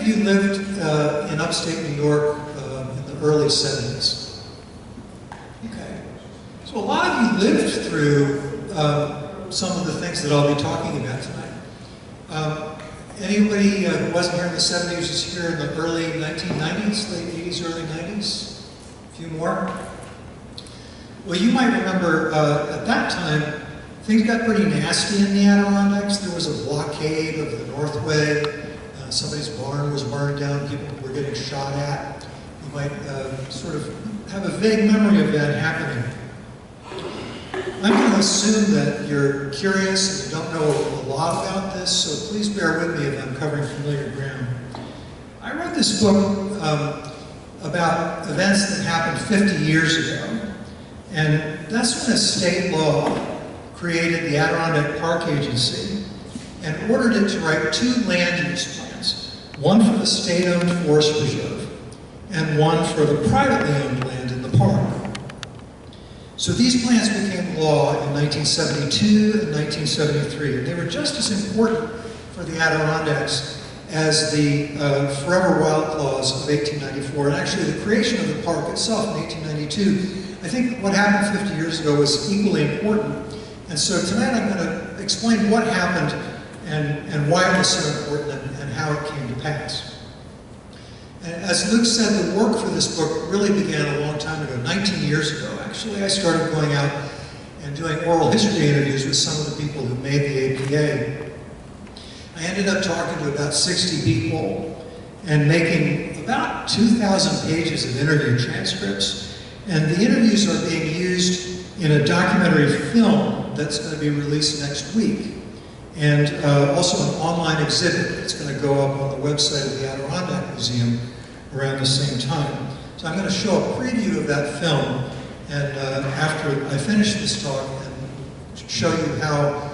of you lived in upstate New York in the early 70s? Okay. So a lot of you lived through some of the things that I'll be talking about tonight. Anybody who wasn't here in the 70s was here in the early 1990s, late 80s, early 90s? A few more? Well, you might remember at that time, things got pretty nasty in the Adirondacks. There was a blockade of the Northway. Somebody's barn was burned down. People were getting shot at. You might sort of have a vague memory of that happening. I'm going to assume that you're curious and you don't know a lot about this, so please bear with me if I'm covering familiar ground. I wrote this book about events that happened 50 years ago, and that's when a state law created the Adirondack Park Agency and ordered it to write 2 land use plans, one for the state-owned forest preserve and one for the privately owned land in the park. So these plans became law in 1972 and 1973, and they were just as important for the Adirondacks as the Forever Wild Clause of 1894, and actually the creation of the park itself in 1892. I think what happened 50 years ago was equally important, and so tonight I'm going to explain what happened and why it was so important and how it came to pass. And as Luke said, the work for this book really began a long time ago, 19 years ago. Actually, I started going out and doing oral history interviews with some of the people who made the APA. I ended up talking to about 60 people and making about 2,000 pages of interview transcripts. And the interviews are being used in a documentary film that's going to be released next week. And also an online exhibit that's going to go up on the website of the Adirondack Museum around the same time. So I'm going to show a preview of that film, and after I finish this talk, and show you how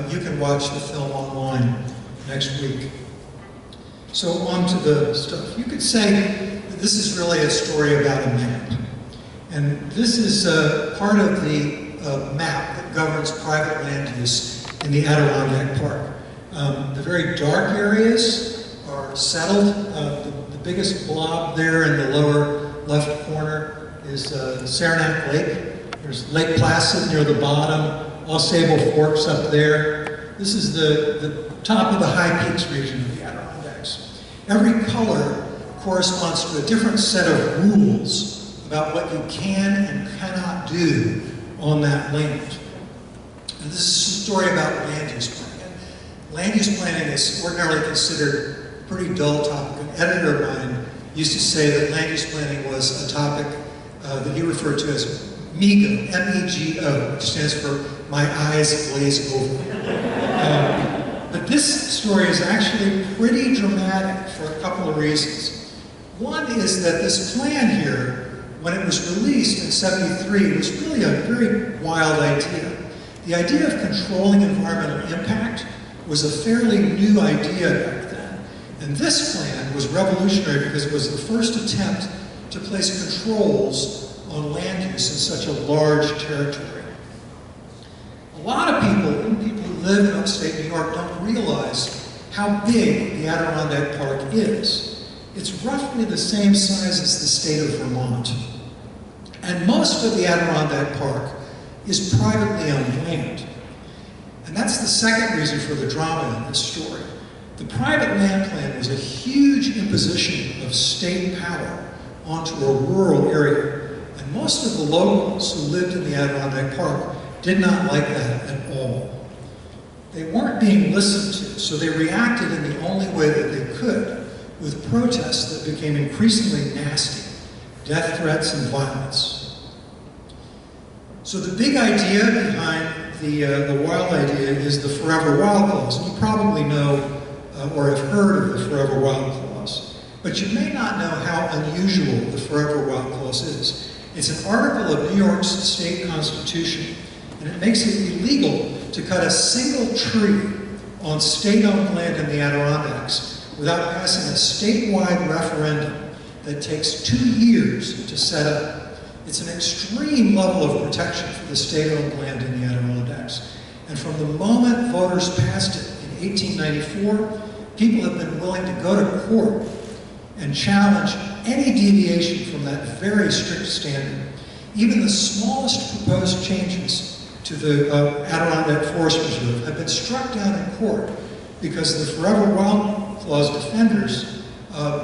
you can watch the film online next week. So on to the stuff. You could say that this is really a story about a map. And this is part of the map that governs private land use in the Adirondack Park. The very dark areas are settled. The biggest blob there in the lower left corner is Saranac Lake. There's Lake Placid near the bottom, Au Sable Forks up there. This is the top of the High Peaks region of the Adirondacks. Every color corresponds to a different set of rules about what you can and cannot do on that land. And this is a story about land use planning. Land use planning is ordinarily considered a pretty dull topic. An editor of mine used to say that land use planning was a topic that he referred to as MEGO, M-E-G-O, which stands for My Eyes Glaze Over. But this story is actually pretty dramatic for a couple of reasons. One is that this plan here, when it was released in '73, was really a very wild idea. The idea of controlling environmental impact was a fairly new idea back then. And this plan was revolutionary because it was the first attempt to place controls on land use in such a large territory. A lot of people, even people who live in upstate New York, don't realize how big the Adirondack Park is. It's roughly the same size as the state of Vermont. And most of the Adirondack Park is privately owned land. And that's the second reason for the drama in this story. The private land plan was a huge imposition of state power onto a rural area. And most of the locals who lived in the Adirondack Park did not like that at all. They weren't being listened to, so they reacted in the only way that they could, with protests that became increasingly nasty, death threats and violence. So the big idea behind the wild idea is the Forever Wild Clause. And you probably know or have heard of the Forever Wild Clause, but you may not know how unusual the Forever Wild Clause is. It's an article of New York's state constitution, and it makes it illegal to cut a single tree on state-owned land in the Adirondacks without passing a statewide referendum that takes 2 years to set up. It's an extreme level of protection for the state-owned land in the Adirondacks. And from the moment voters passed it in 1894, people have been willing to go to court and challenge any deviation from that very strict standard. Even the smallest proposed changes to the Adirondack Forest Preserve have been struck down in court because the Forever Wild Clause defenders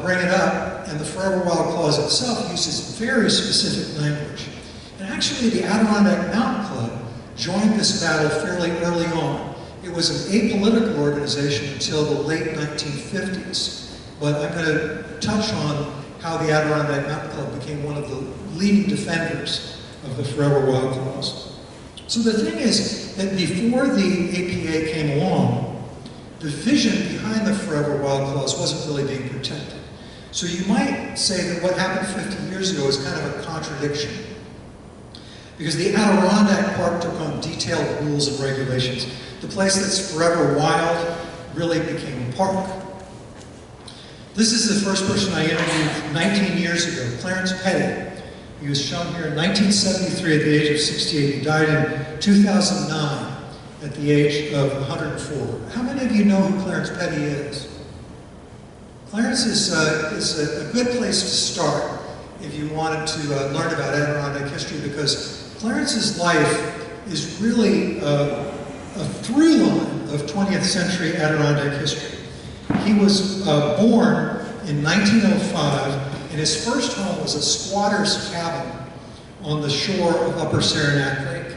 bring it up, and the Forever Wild Clause itself uses very specific language. And actually, the Adirondack Mountain Club joined this battle fairly early on. It was an apolitical organization until the late 1950s, but I'm going to touch on how the Adirondack Mountain Club became one of the leading defenders of the Forever Wild Clause. So the thing is that before the APA came along, the vision behind the Forever Wild Clause wasn't really being protected. So you might say that what happened 50 years ago is kind of a contradiction, because the Adirondack Park took on detailed rules and regulations. The place that's forever wild really became a park. This is the first person I interviewed 19 years ago, Clarence Pettit. He was shown here in 1973 at the age of 68. He died in 2009 at the age of 104. How many of you know who Clarence Pettit is? Clarence is a good place to start if you wanted to learn about Adirondack history, because Clarence's life is really a through line of 20th century Adirondack history. He was born in 1905, and his first home was a squatter's cabin on the shore of Upper Saranac Lake.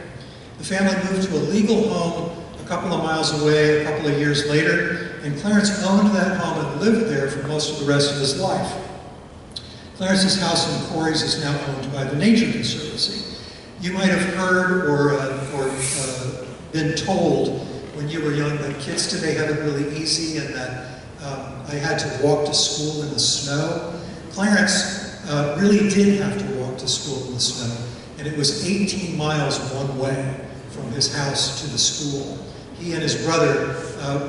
The family moved to a legal home a couple of miles away a couple of years later, and Clarence owned that home and lived there for most of the rest of his life. Clarence's house in Corey's is now owned by the Nature Conservancy. You might have heard or been told when you were young that kids today have it really easy, and that I had to walk to school in the snow. Clarence really did have to walk to school in the snow, and it was 18 miles one way from his house to the school. He and his brother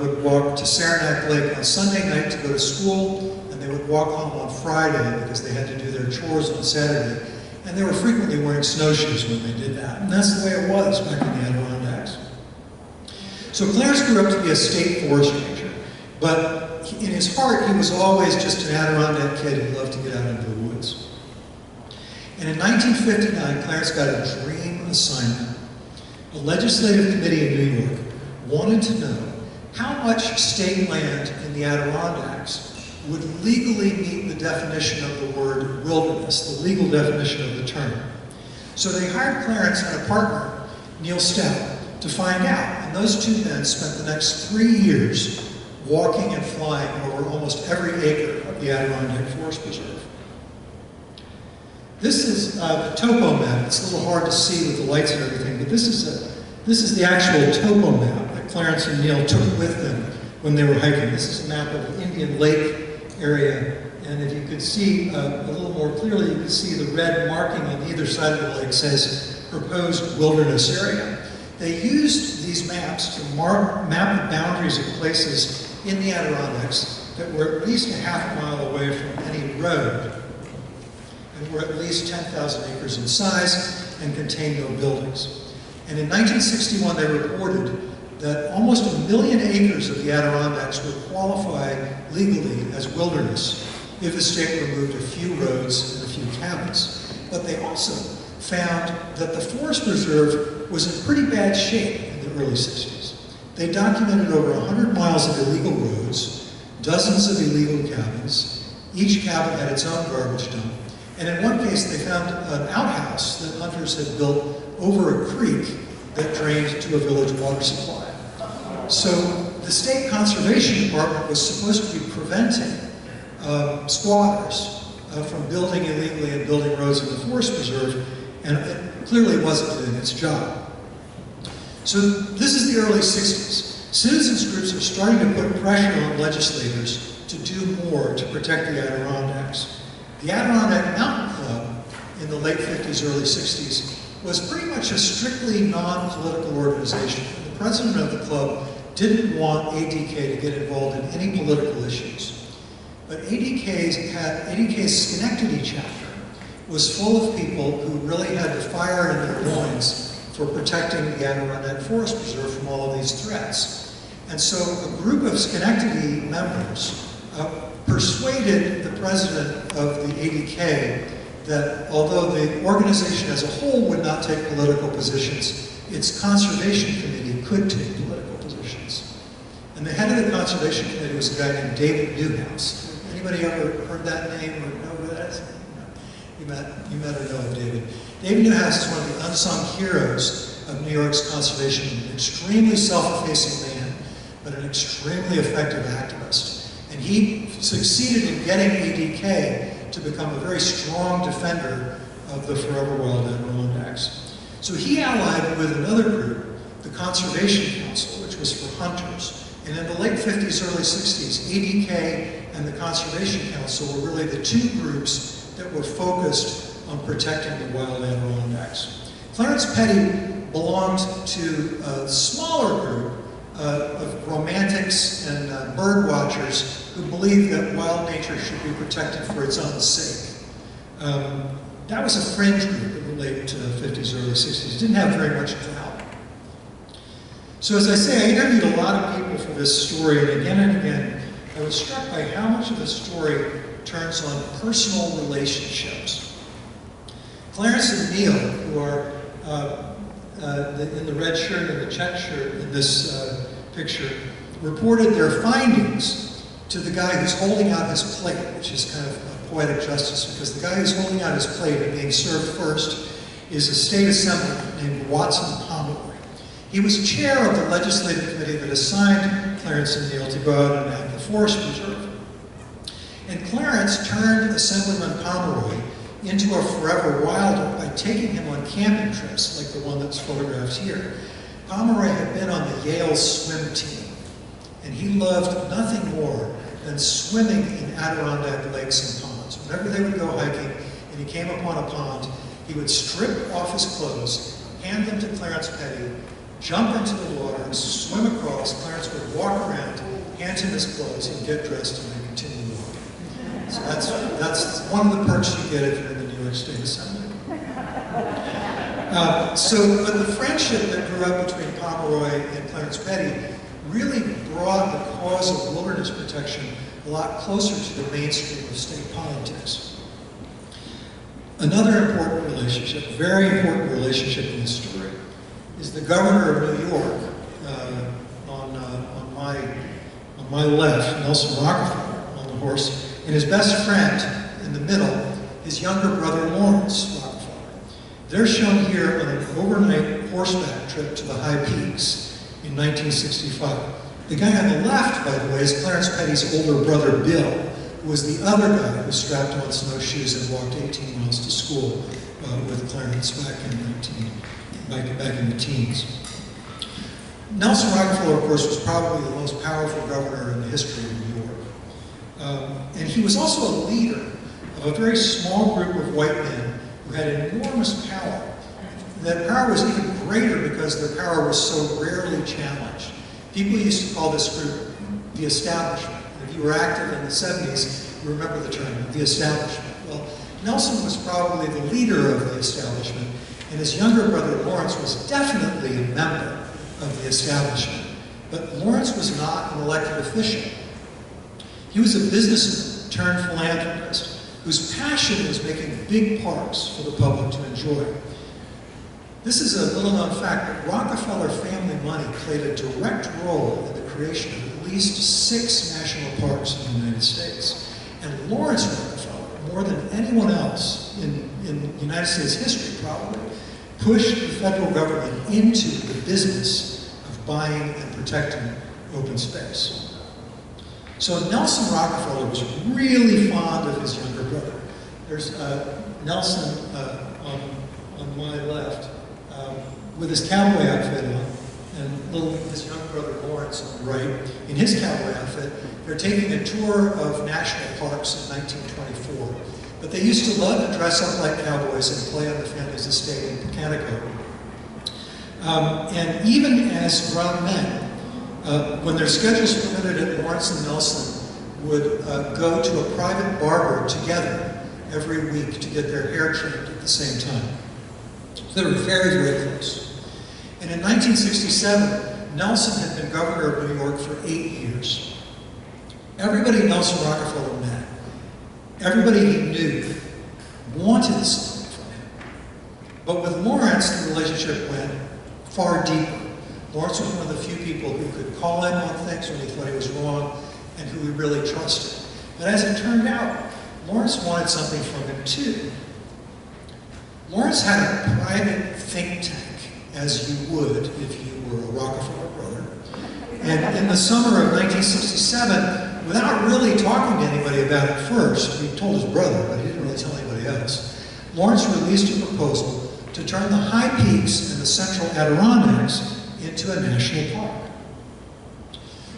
would walk to Saranac Lake on Sunday night to go to school, and they would walk home on Friday because they had to do their chores on Saturday. And they were frequently wearing snowshoes when they did that. And that's the way it was back in the Adirondacks. So Clarence grew up to be a state forest ranger, but in his heart, he was always just an Adirondack kid who loved to get out into the woods. And in 1959, Clarence got a dream assignment. A legislative committee in New York wanted to know how much state land in the Adirondacks would legally meet the definition of the word wilderness, the legal definition of the term. So they hired Clarence and a partner, Neil Stout, to find out. And those two men spent the next 3 years walking and flying over almost every acre of the Adirondack Forest Preserve. This is the topo map. It's a little hard to see with the lights and everything, but this is the actual topo map that Clarence and Neil took with them when they were hiking. This is a map of the Indian Lake area, and if you could see a little more clearly, you can see the red marking on either side of the lake says proposed wilderness area. They used these maps to map the boundaries of places in the Adirondacks that were at least a half mile away from any road, and were at least 10,000 acres in size and contained no buildings. And in 1961, they reported that almost 1 million acres of the Adirondacks would qualify legally as wilderness if the state removed a few roads and a few cabins. But they also found that the forest preserve was in pretty bad shape in the early 60s. They documented over 100 miles of illegal roads, dozens of illegal cabins. Each cabin had its own garbage dump. And in one case, they found an outhouse that hunters had built over a creek that drained to a village water supply. So the State Conservation Department was supposed to be preventing squatters from building illegally and building roads in the forest preserve, and it clearly wasn't doing its job. So this is the early 60s. Citizens groups are starting to put pressure on legislators to do more to protect the Adirondacks. The Adirondack Mountain Club in the late 50s, early 60s was pretty much a strictly non-political organization. The president of the club didn't want ADK to get involved in any political issues. But ADK's Schenectady chapter was full of people who really had the fire in their loins for protecting the Adirondack Forest Preserve from all of these threats. And so a group of Schenectady members persuaded the president of the ADK that although the organization as a whole would not take political positions, its conservation committee could take political positions. And the head of the conservation committee was a guy named David Newhouse. Anybody ever heard that name or know who that is? You met or know of David. David Newhouse is one of the unsung heroes of New York's conservation, an extremely self-effacing man, but an extremely effective activist. And he succeeded in getting ADK to become a very strong defender of the forever wild Adirondacks. So he allied with another group, the Conservation Council, which was for hunters. And in the late 50s, early 60s, ADK and the Conservation Council were really the two groups that were focused on protecting the wild Adirondacks. Clarence Pettit belonged to a smaller group of romantics and bird watchers who believed that wild nature should be protected for its own sake. That was a fringe group in the late 50s, early 60s. It didn't have very much clout. So as I say, I interviewed a lot of people for this story, and again, I was struck by how much of the story turns on personal relationships. Clarence and Neil, who are in the red shirt and the check shirt in this picture, reported their findings to the guy who's holding out his plate, which is kind of a poetic justice, because the guy who's holding out his plate and being served first is a state assemblyman named Watson Pomeroy. He was chair of the legislative committee that assigned Clarence and Neil to go out and have the forest preserve. And Clarence turned Assemblyman Pomeroy into a forever wilder by taking him on camping trips like the one that's photographed here. Pomeroy had been on the Yale swim team, and he loved nothing more than swimming in Adirondack lakes and ponds. Whenever they would go hiking and he came upon a pond, he would strip off his clothes, hand them to Clarence Pettit, jump into the water, and swim across. Clarence would walk around, hand him his clothes, he'd get dressed, and then continue walking. So that's one of the perks you get if you're in the New York State Assembly. But the friendship that grew up between Pomeroy and Clarence Pettit really brought the cause of wilderness protection a lot closer to the mainstream of state politics. Another important relationship, very important relationship in this story, is the governor of New York, on my left, Nelson Rockefeller on the horse, and his best friend in the middle, his younger brother Lawrence Rockefeller. They're shown here on an overnight horseback trip to the High Peaks in 1965. The guy on the left, by the way, is Clarence Pettit's older brother Bill, who was the other guy who strapped on snowshoes and walked 18 miles to school with Clarence back in the teens. Nelson Rockefeller, of course, was probably the most powerful governor in the history of New York. And he was also a leader of a very small group of white men who had enormous power. That power was even greater because their power was so rarely challenged. People used to call this group the establishment. And if you were active in the 70s, you remember the term, the establishment. Well, Nelson was probably the leader of the establishment, and his younger brother Lawrence was definitely a member of the establishment. But Lawrence was not an elected official. He was a businessman turned philanthropist whose passion was making big parks for the public to enjoy. This is a little known fact, but Rockefeller family money played a direct role in the creation of at least 6 national parks in the United States. And Lawrence Rockefeller, more than anyone else in United States history probably, pushed the federal government into the business of buying and protecting open space. So Nelson Rockefeller was really fond of his younger brother. There's Nelson on my left with his cowboy outfit on, and his young brother Lawrence on the right in his cowboy outfit. They're taking a tour of national parks in 1924. But they used to love to dress up like cowboys and play on the family's estate in Pecanico. And even as grown men, when their schedules permitted it, Lawrence and Nelson would go to a private barber together every week to get their hair trimmed at the same time. So they were very, very close. And in 1967, Nelson had been governor of New York for 8 years. Everybody Nelson Rockefeller met, everybody he knew, wanted something from him. But with Lawrence, the relationship went far deeper. Lawrence was one of the few people who could call him on things when he thought he was wrong and who he really trusted. But as it turned out, Lawrence wanted something from him too. Lawrence had a private think tank, as you would if you were a Rockefeller brother. And in the summer of 1967, without really talking to anybody about it first, he told his brother, but he didn't really tell anybody else, Lawrence released a proposal to turn the high peaks in the central Adirondacks into a national park.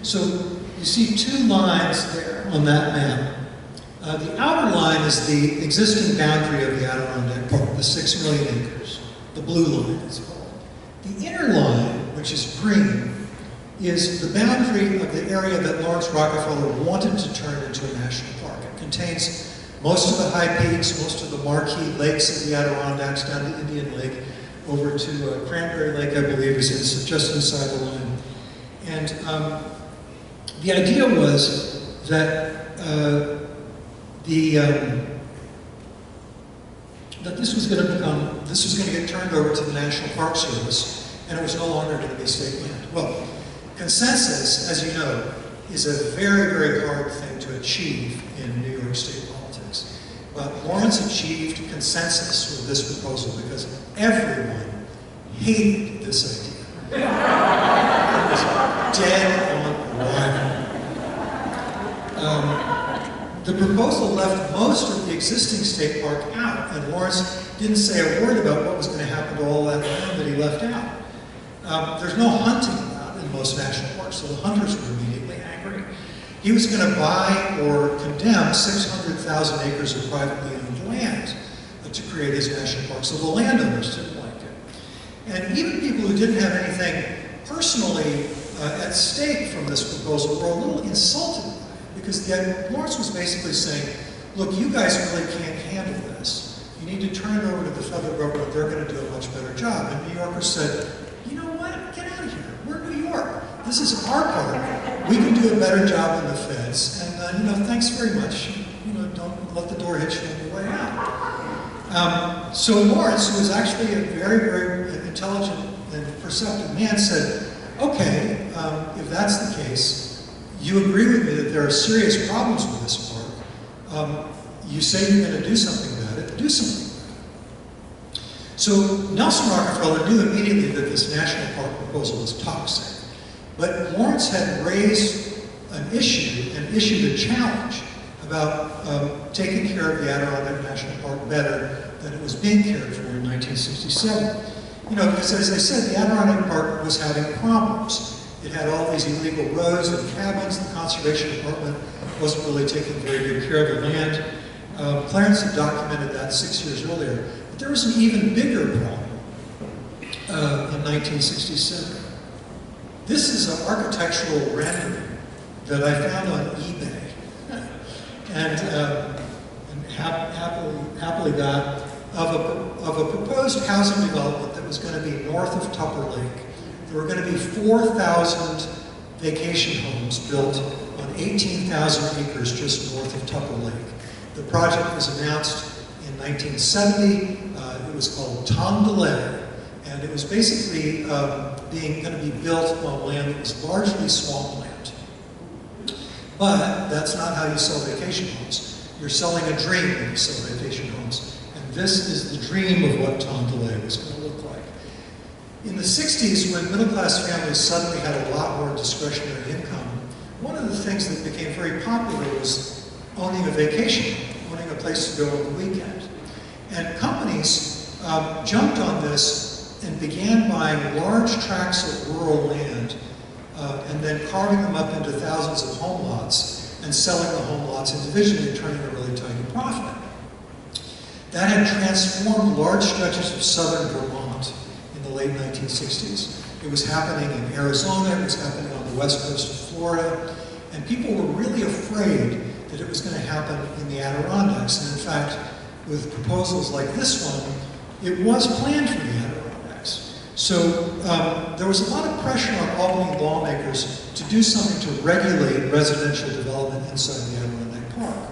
So you see two lines there on that map. The outer line is the existing boundary of the Adirondack Park, the 6 million acres. The blue line is called. The inner line, which is green, is the boundary of the area that Lawrence Rockefeller wanted to turn into a national park. It contains most of the high peaks, most of the marquee lakes of the Adirondacks, down to Indian Lake, over to Cranberry Lake, I believe, is just inside the line. And the idea was that that this was going to get turned over to the National Park Service, and it was no longer going to be state land. Well, consensus, as you know, is a very, very hard thing to achieve in New York State politics. But Lawrence achieved consensus with this proposal because everyone hated this idea. It was dead on arrival. The proposal left most of the existing state park out, and Lawrence didn't say a word about what was going to happen to all that land that he left out. There's no hunting allowed in most national parks, so the hunters were immediately angry. He was going to buy or condemn 600,000 acres of privately owned land to create his national park, so the landowners didn't like it. And even people who didn't have anything personally at stake from this proposal were a little insulted by it, because Lawrence was basically saying, look, you guys really can't handle this. You need to turn it over to the federal government. They're going to do a much better job. And New Yorkers said, you know what? Get out of here. We're New York. This is our park. We can do a better job than the feds. And, thanks very much. Don't let the door hit you on the way out. So Lawrence, who was actually a very, very intelligent and perceptive man, said, okay, if that's the case, you agree with me that there are serious problems with this park. You say you're going to do something about it, do something about it. So Nelson Rockefeller knew immediately that this national park proposal was toxic. But Lawrence had raised an issue and issued a challenge about taking care of the Adirondack National Park better than it was being cared for in 1967. Because as I said, the Adirondack Park was having problems. It had all these illegal roads and cabins. The Conservation Department wasn't really taking very good care of the land. Clarence had documented that 6 years earlier. But there was an even bigger problem in 1967. This is an architectural rendering that I found on eBay and happily got of a proposed housing development that was going to be north of Tupper Lake. There were going to be 4,000 vacation homes built on 18,000 acres just north of Tupper Lake. The project was announced in 1970. It was called Tamed, and it was basically going to be built on land that was largely swampland. But that's not how you sell vacation homes. You're selling a dream when you sell vacation homes. And this is the dream of what Tamed was going to look like. In the 60s, when middle-class families suddenly had a lot more discretionary income, one of the things that became very popular was owning a vacation, owning a place to go on the weekend. And companies jumped on this and began buying large tracts of rural land and then carving them up into thousands of home lots and selling the home lots individually and turning a really tiny profit. That had transformed large stretches of southern Vermont in the late 1960s. It was happening in Arizona, it was happening on the west coast of Florida, and people were really afraid that it was going to happen in the Adirondacks. And in fact, with proposals like this one, it was planned for the Adirondacks. So there was a lot of pressure on Albany lawmakers to do something to regulate residential development in inside the Adirondack Park.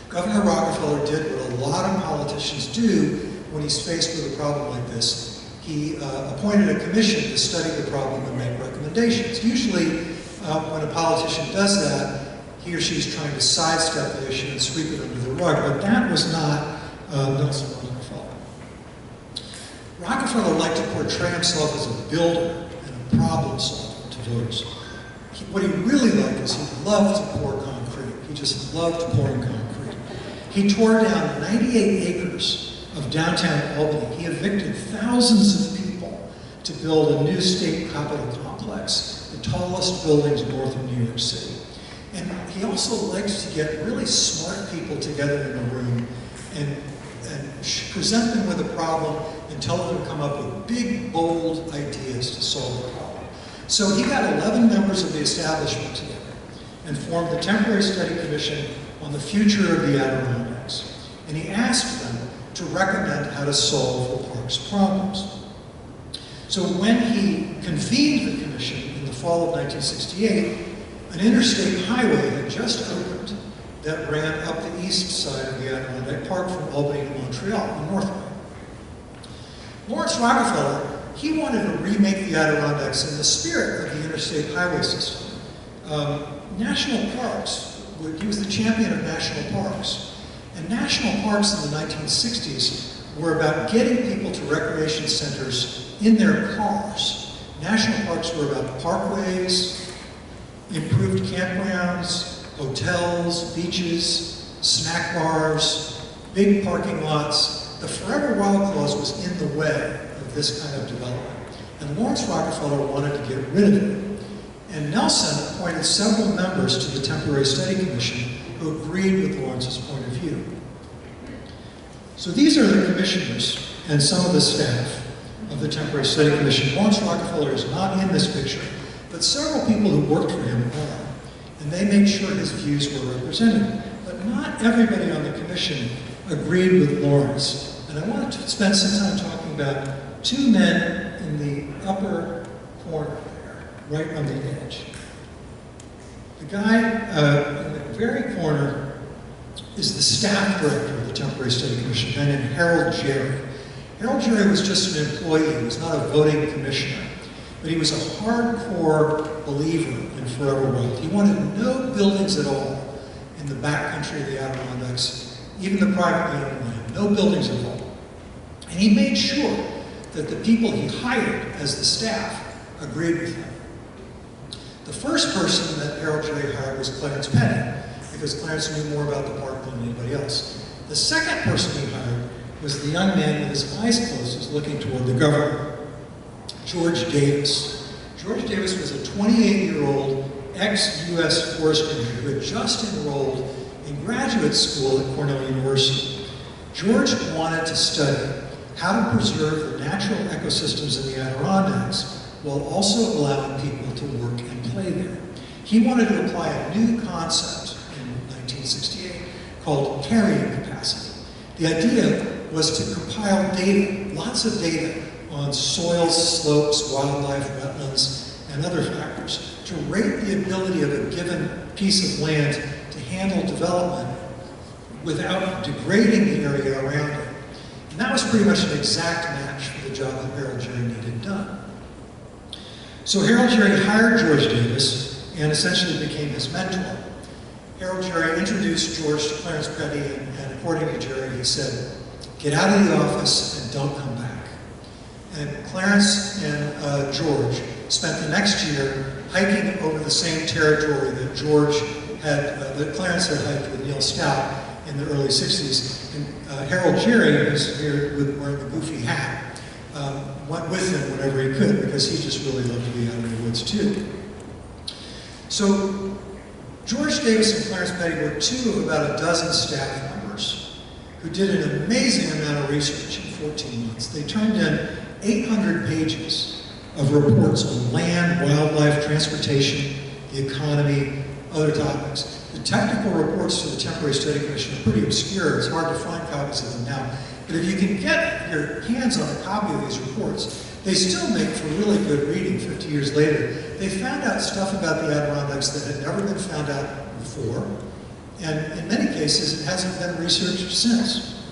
Governor Rockefeller did what a lot of politicians do when he's faced with a problem like this. He appointed a commission to study the problem and make recommendations. Usually, when a politician does that, he or she is trying to sidestep the issue and sweep it under the rug, but that was not Nelson Rockefeller. Rockefeller liked to portray himself as a builder and a problem solver to voters. What he really liked is he loved to pour concrete. He just loved pouring concrete. He tore down 98 acres of downtown Albany. He evicted thousands of people to build a new state capitol complex, the tallest buildings north of New York City. And he also liked to get really smart people together in a room and present them with a problem and tell them to come up with big, bold ideas to solve the problem. So he got 11 members of the establishment together and formed the Temporary Study Commission on the future of the Adirondacks. And he asked them to recommend how to solve the park's problems. So when he convened the commission in the fall of 1968, an interstate highway had just opened that ran up the east side of the Adirondack Park from Albany to Montreal, the north way. Lawrence Rockefeller, he wanted to remake the Adirondacks in the spirit of the interstate highway system. National parks, he was the champion of national parks. And national parks in the 1960s were about getting people to recreation centers in their cars. National parks were about parkways, improved campgrounds, hotels, beaches, snack bars, big parking lots. The Forever Wild Clause was in the way of this kind of development. And Lawrence Rockefeller wanted to get rid of it. And Nelson appointed several members to the Temporary Study Commission who agreed with Lawrence's point of view. So these are the commissioners and some of the staff of the Temporary Study Commission. Lawrence Rockefeller is not in this picture, but several people who worked for him are, and they made sure his views were represented. But not everybody on the commission agreed with Lawrence. And I wanted to spend some time talking about two men in the upper corner there, right on the edge. The guy in the very corner is the staff director of the Temporary Study Commission, a guy named Harold Jerry. Harold Jerry was just an employee, he was not a voting commissioner, but he was a hardcore believer in forever wealth. He wanted no buildings at all in the backcountry of the Adirondacks, even the privately owned land, no buildings at all. And he made sure that the people he hired as the staff agreed with him. The first person that Harold Jerry hired was Clarence Pettit, because Clarence knew more about the park than anybody else. The second person he hired was the young man with his eyes closed who's looking toward the governor, George Davis. George Davis was a 28-year-old ex-US forest ranger who had just enrolled in graduate school at Cornell University. George wanted to study how to preserve the natural ecosystems in the Adirondacks while also allowing people to work and play there. He wanted to apply a new concept in 1968 called carrying capacity. The idea was to compile data, lots of data, on soils, slopes, wildlife, wetlands, and other factors, to rate the ability of a given piece of land to handle development without degrading the area around it. And that was pretty much an exact match for the job that Harold Jerry needed done. So Harold Jerry hired George Davis and essentially became his mentor. Harold Jerry introduced George to Clarence Pettit, and according to Jerry, he said, "Get out of the office and don't come back." And Clarence and George spent the next year hiking over the same territory that that Clarence had hiked with Neil Stout in the early 60s. And Harold Jerry, who's here wearing the goofy hat, went with him whenever he could because he just really loved to be out in the woods too. So George Davis and Clarence Pettit were two of about a dozen staff members who did an amazing amount of research in 14 months. They turned in 800 pages of reports on land, wildlife, transportation, the economy, other topics. The technical reports to the Temporary Study Commission are pretty obscure. It's hard to find copies of them now. But if you can get your hands on a copy of these reports, they still make for really good reading 50 years later. They found out stuff about the Adirondacks that had never been found out before, and in many cases it hasn't been researched since.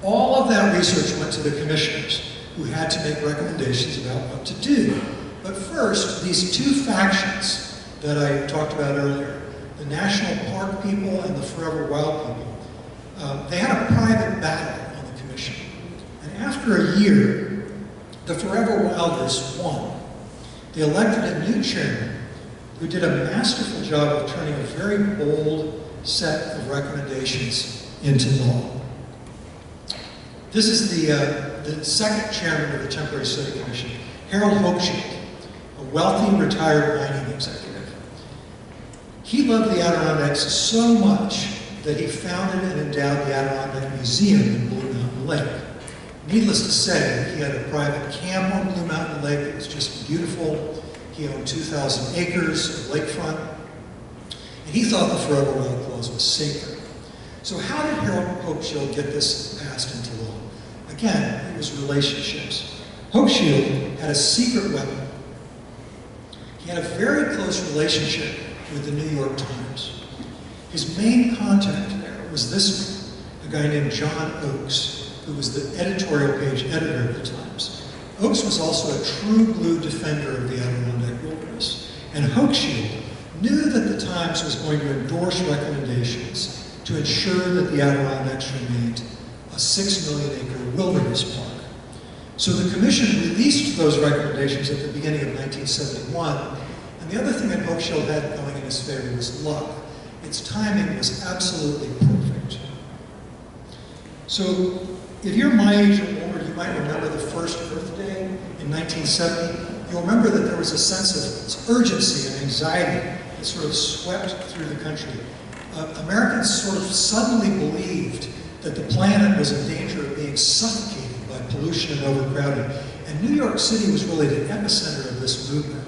All of that research went to the commissioners, who had to make recommendations about what to do. But first, these two factions that I talked about earlier, the national park people and the forever wild people, they had a private battle on the commission. And after a year, the forever wilders won. They elected a new chairman who did a masterful job of turning a very bold set of recommendations into law. This is the second chairman of the Temporary Study Commission, Harold Hochschild, a wealthy retired mining executive. He loved the Adirondacks so much that he founded and endowed the Adirondack Museum in Blue Mountain Lake. Needless to say, he had a private camp on Blue Mountain Lake that was just beautiful. He owned 2,000 acres of lakefront, and he thought the Forever Wild Clause was sacred. So how did Harold Hochschild get this passed into law? Again, it was relationships. Hochschild had a secret weapon. He had a very close relationship with the New York Times. His main contact there was this man, a guy named John Oakes, who was the editorial page editor of the Times. Oakes was also a true blue defender of the Adirondack wilderness, and Hochschild knew that the Times was going to endorse recommendations to ensure that the Adirondacks remained a 6 million acre wilderness park. So the commission released those recommendations at the beginning of 1971, and the other thing that Hochschild had going in his favor was luck. Its timing was absolutely perfect. So if you're my age or older, you might remember the first Earth Day in 1970. You'll remember that there was a sense of urgency and anxiety that sort of swept through the country. Americans sort of suddenly believed that the planet was in danger of being suffocated by pollution and overcrowding. And New York City was really the epicenter of this movement.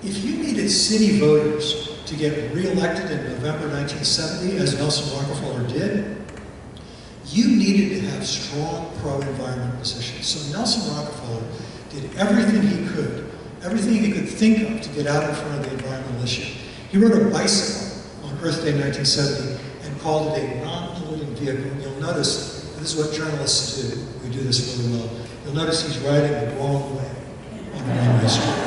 If you needed city voters to get reelected in November 1970, as Nelson Rockefeller did, you needed to have strong pro-environment positions. So Nelson Rockefeller did everything he could think of to get out in front of the environmental issue. He rode a bicycle on Earth Day 1970 and called it a non-polluting vehicle. And you'll notice, this is what journalists do, we do this really well, you'll notice he's riding the wrong way on the one-way street.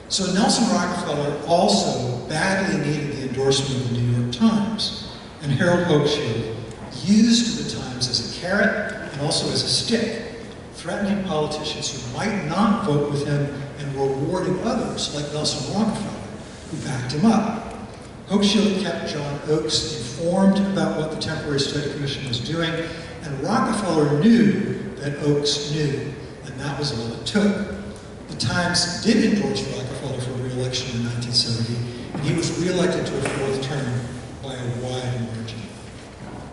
So Nelson Rockefeller also badly needed the endorsement of the New York Times, and Harold Hochschild used the Times as a carrot and also as a stick, threatening politicians who might not vote with him and rewarding others like Nelson Rockefeller, who backed him up. Hochschild kept John Oakes informed about what the Temporary Study Commission was doing, and Rockefeller knew that Oakes knew, and that was all it took. The Times did endorse Rockefeller for re-election in 1970, and he was re-elected to a fourth term by a wide margin.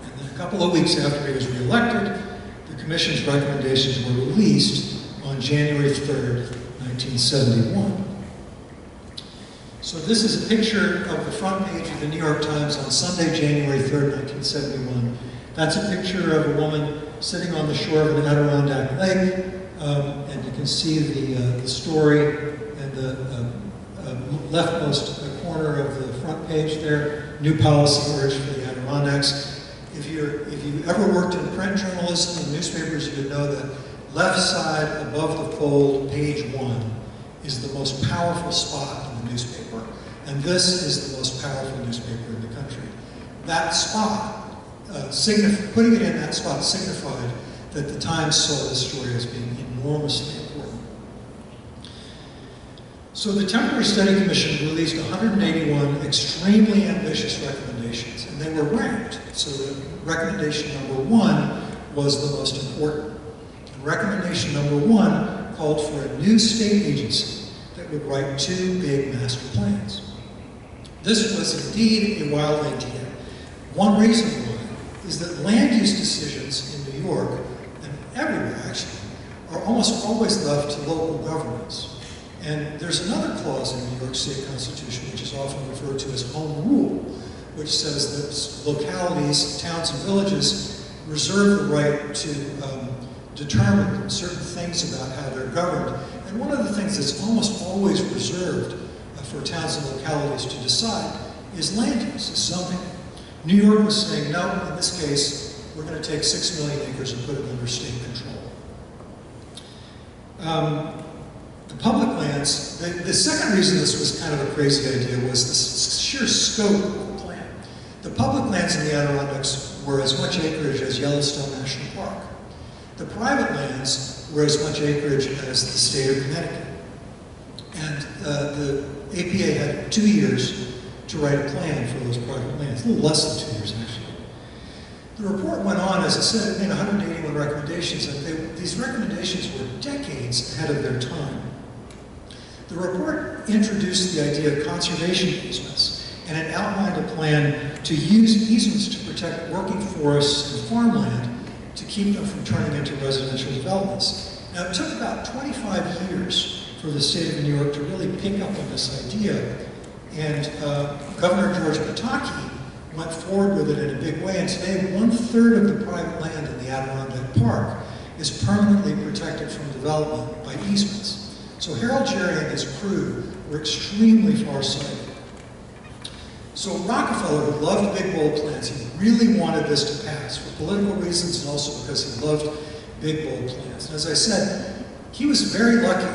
And then a couple of weeks after he was re-elected, the Commission's recommendations were released on January 3rd, 1971. So this is a picture of the front page of the New York Times on Sunday, January 3rd, 1971. That's a picture of a woman sitting on the shore of an Adirondack lake, and you can see the story and the leftmost corner of the front page there, new policy urged for the Adirondacks. If you ever worked in print journalism and newspapers, you would know that left side above the fold, page 1, is the most powerful spot in the newspaper. And this is the most powerful newspaper in the country. That spot, putting it in that spot signified that the Times saw this story as being enormously important. So the Temporary Study Commission released 181 extremely ambitious recommendations, and they were ranked. So the recommendation number 1 was the most important. And recommendation number 1 called for a new state agency that would write 2 big master plans. This was indeed a wild idea. One reason why is that land use decisions in New York, and everywhere actually, are almost always left to local governments. And there's another clause in the New York State Constitution, which is often referred to as home rule, which says that localities, towns and villages reserve the right to determine certain things about how they're governed. And one of the things that's almost always reserved for towns and localities to decide is land use, is zoning. New York was saying, no, in this case, we're going to take 6 million acres and put it under state control. The public lands, the second reason this was kind of a crazy idea was the sheer scope of the plan. The public lands in the Adirondacks were as much acreage as Yellowstone National Park. The private lands were as much acreage as the state of Connecticut. And the APA had 2 years to write a plan for those private lands, a little less than 2 years actually. The report went on, as I said, it made 181 recommendations, and these recommendations were decades ahead of their time. The report introduced the idea of conservation easements, and it outlined a plan to use easements to protect working forests and farmland to keep them from turning into residential developments. Now, it took about 25 years for the state of New York to really pick up on this idea, and Governor George Pataki went forward with it in a big way, and today 1/3 of the private land in the Adirondack Park is permanently protected from development by easements. So Harold Jerry and his crew were extremely farsighted. So Rockefeller, who loved big, bold plans, he really wanted this to pass for political reasons and also because he loved big, bold plans. And as I said, he was very lucky.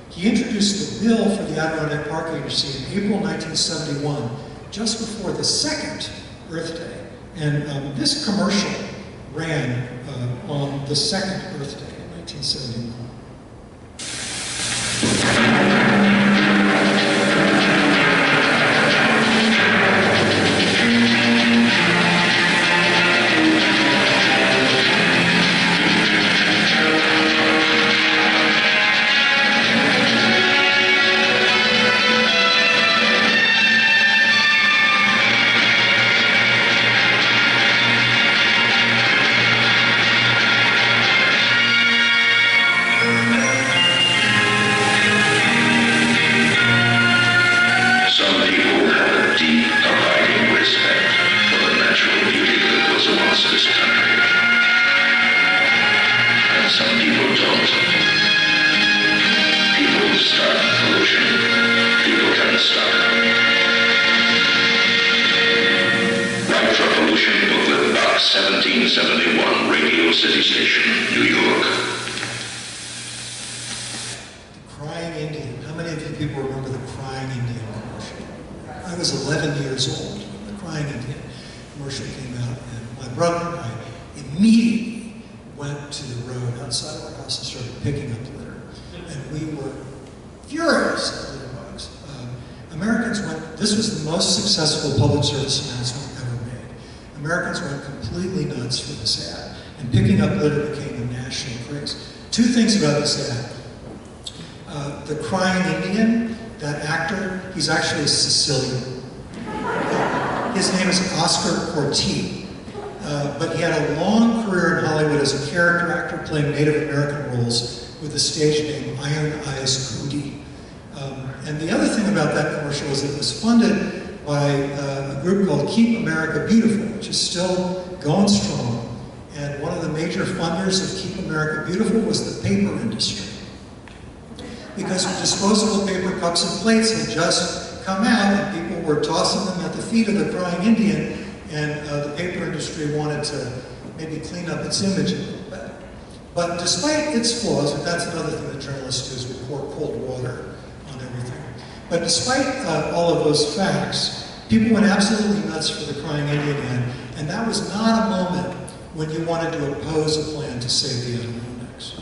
He introduced the bill for the Adirondack Park Agency in April 1971, just before the second Earth Day. And this commercial ran on the second Earth Day in 1971. Two things about this ad. The crying Indian, that actor, he's actually Sicilian. His name is Oscar Corti, but he had a long career in Hollywood as a character actor playing Native American roles with the stage name Iron Eyes Coody. And the other thing about that commercial is it was funded by a group called Keep America Beautiful, which is still going strong. And one of the major funders of Keep America Beautiful was the paper industry. Because disposable paper cups and plates had just come out and people were tossing them at the feet of the crying Indian, and the paper industry wanted to maybe clean up its image a little bit. But despite its flaws, and that's another thing that journalists do, is we pour cold water on everything. But despite all of those facts, people went absolutely nuts for the crying Indian ad, and that was not a moment when you wanted to oppose a plan to save the Adirondacks.